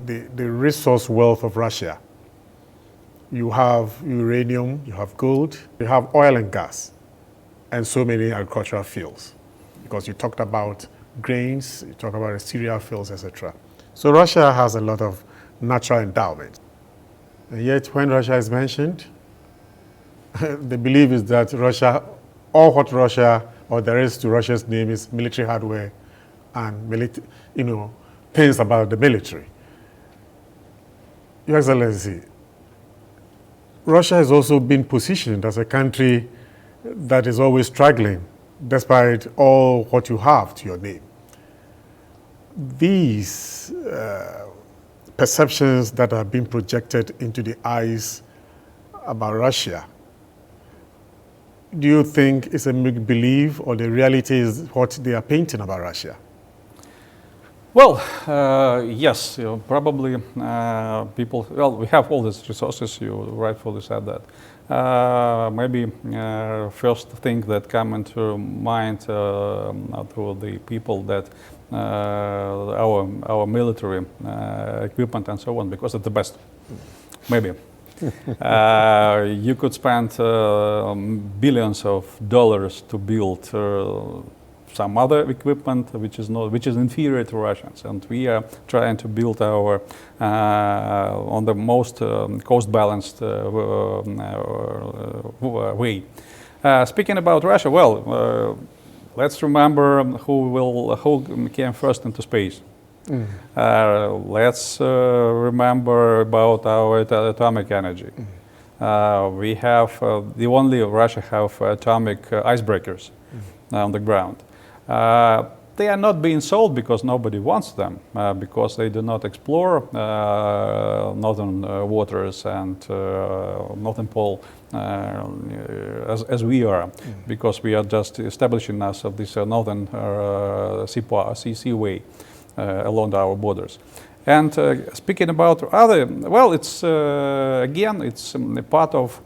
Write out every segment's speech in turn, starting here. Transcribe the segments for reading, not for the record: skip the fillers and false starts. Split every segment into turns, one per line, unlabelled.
The resource wealth of Russia. You have uranium, you have gold, you have oil and gas, and so many agricultural fields. Because you talked about grains, you talked about the cereal fields, etc. So Russia has a lot of natural endowment. And yet when Russia is mentioned, the belief is that Russia, all what Russia or there is to Russia's name is military hardware and things about the military. Your Excellency, Russia has also been positioned as a country that is always struggling, despite all what you have to your name. These perceptions that are being projected into the eyes about Russia, do you think it's a make-believe or the reality is what they are painting about Russia?
Well, yes, probably people, well, we have all these resources, you rightfully said that. Maybe first thing that come into mind to the people that our military equipment and so on, because it's the best, maybe. You could spend billions of dollars to build some other equipment which is inferior to Russians, and we are trying to build our on the most cost balanced way. Speaking about Russia, well, let's remember who came first into space. Let's remember about our atomic energy. We have only Russia have atomic icebreakers on the ground. They are not being sold because nobody wants them, because they do not explore northern waters and northern pole as we are, because we are just establishing us of this northern seaway along our borders. And speaking about other, well, it's again, it's a part of,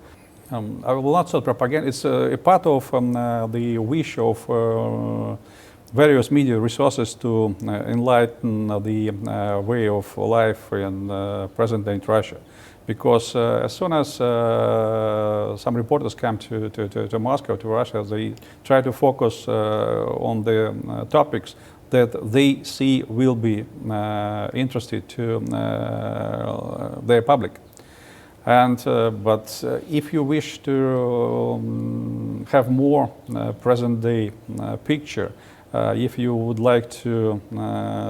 I will not say propaganda, it's a part of the wish of various media resources to enlighten the way of life in present-day Russia. Because as soon as some reporters come to Moscow, to Russia, they try to focus on the topics that they see will be interested to their public. And but if you wish to have more present-day picture, if you would like to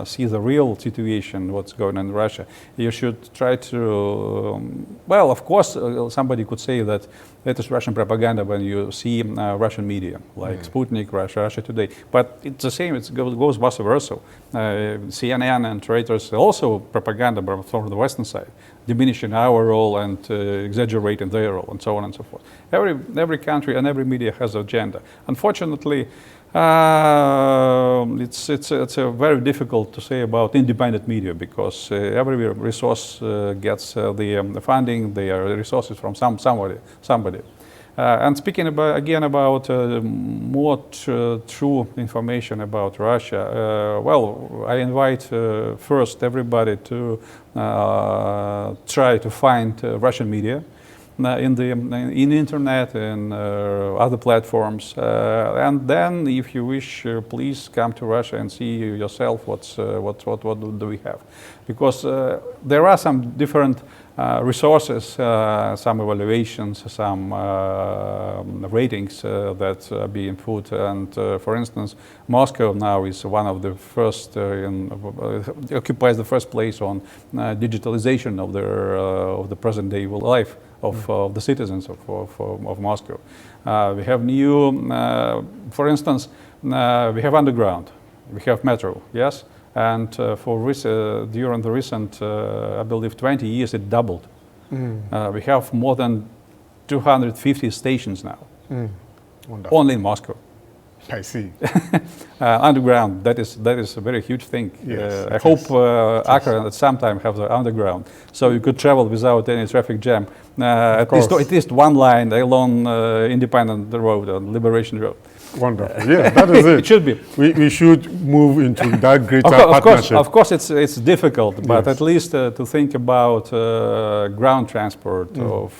see the real situation, what's going on in Russia, you should try to, well, of course, somebody could say that it is Russian propaganda when you see Russian media, like Sputnik, Russia Today. But it's the same, it goes vice versa. CNN and Reuters also propaganda, but from the Western side, diminishing our role and exaggerating their role, and so on and so forth. Every country and every media has an agenda. Unfortunately, it's very difficult to say about independent media, because every resource gets the funding, the resources from somebody. And speaking about more true information about Russia, well, I invite first everybody to try to find Russian media in the internet and other platforms, and then, if you wish, please come to Russia and see yourself what do we have, because there are some different resources, some evaluations, some ratings that are being put, and for instance, Moscow now is one of the first, occupies the first place on digitalization of the present-day life of the citizens of Moscow. We have new, for instance, we have underground, we have metro, yes, and during the recent, I believe, 20 years, it doubled. We have more than 250 stations now, only in Moscow.
I see.
Underground, that is a very huge thing.
Yes,
I hope Accra at some time have the underground, so you could travel without any traffic jam. At least one line along Independent Road, Liberation Road.
Wonderful. Yes, that is it.
It should be.
We should move into that greater
Of
partnership.
course, it's difficult, but
Yes.
at least to think about ground transport of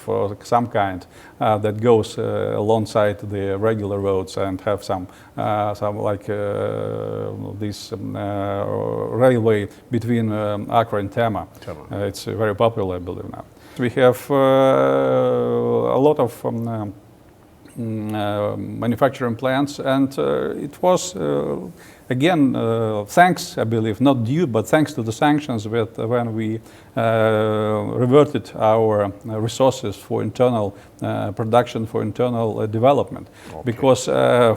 some kind that goes alongside the regular roads and have some like this railway between Accra and Tema. It's very popular, I believe now. We have a lot of manufacturing plants, and it was again thanks, I believe, not due, but thanks to the sanctions when we reverted our resources for internal production, for internal development.
Okay.
Because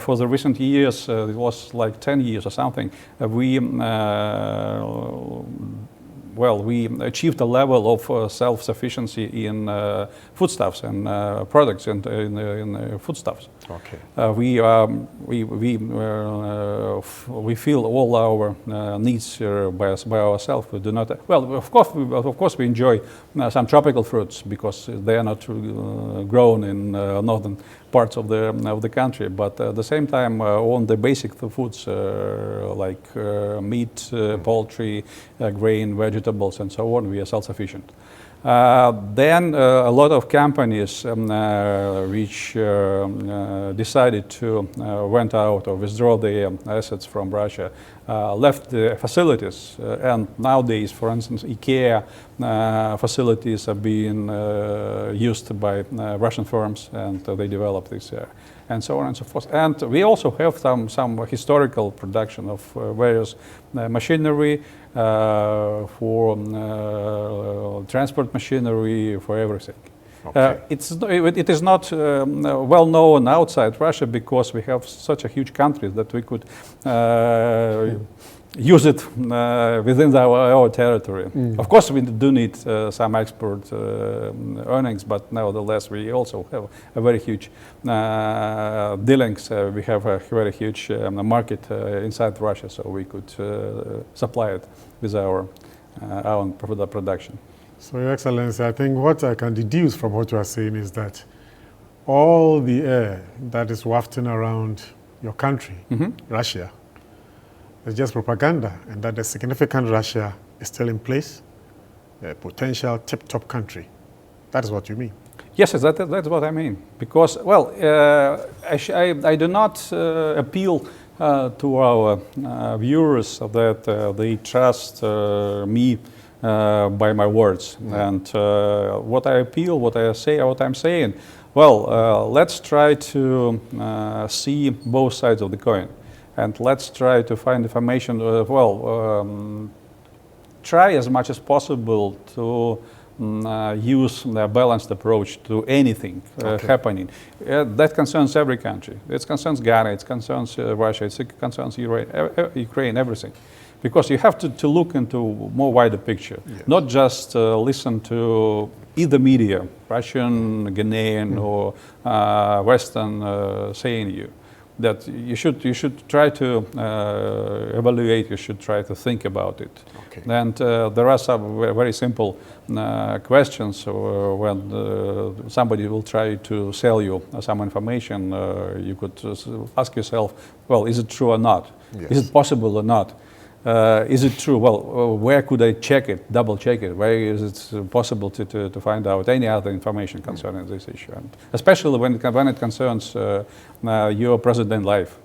for the recent years, it was like 10 years or something, we achieved a level of self-sufficiency in foodstuffs and products in foodstuffs.
Okay.
We feel all our needs by ourselves. We do not. Well, of course, we enjoy some tropical fruits because they are not grown in northern parts of the country. But at the same time, on the basic foods like meat, poultry, grain, vegetables, and so on, we are self-sufficient. Then a lot of companies which decided to went out or withdraw their assets from Russia left the facilities, and nowadays, for instance, IKEA facilities are being used by Russian firms, and they develop this and so on and so forth. And we also have some historical production of various machinery for transport machinery, for everything.
Okay.
It is not well known outside Russia because we have such a huge country that we could use it within our territory. Of course, we do need some export earnings, but nevertheless, we also have a very huge dealings. We have a very huge market inside Russia, so we could supply it with our own production.
So, Your Excellency, I think what I can deduce from what you are saying is that all the air that is wafting around your country, Russia, is just propaganda, and that the significant Russia is still in place, a potential tip-top country. That is what you mean.
Yes, that's what I mean. Because, well, I do not appeal to our viewers that they trust me by my words. And what I appeal, what I say, what I'm saying, well, let's try to see both sides of the coin. And let's try to find information, try as much as possible to use a balanced approach to anything happening. That concerns every country. It concerns Ghana, it concerns Russia, it concerns Ukraine, everything. Because you have to look into more wider picture, not just listen to either media, Russian, Ghanaian, or Western saying you. That you should try to evaluate, you should try to think about it. Okay. And there are some very simple questions when somebody will try to sell you some information. You could ask yourself, well, is it true or not? Yes. Is it possible or not? Is it true? Well, where could I check it, double check it? Where is it possible to find out any other information concerning this issue? And especially when it concerns your present-day life.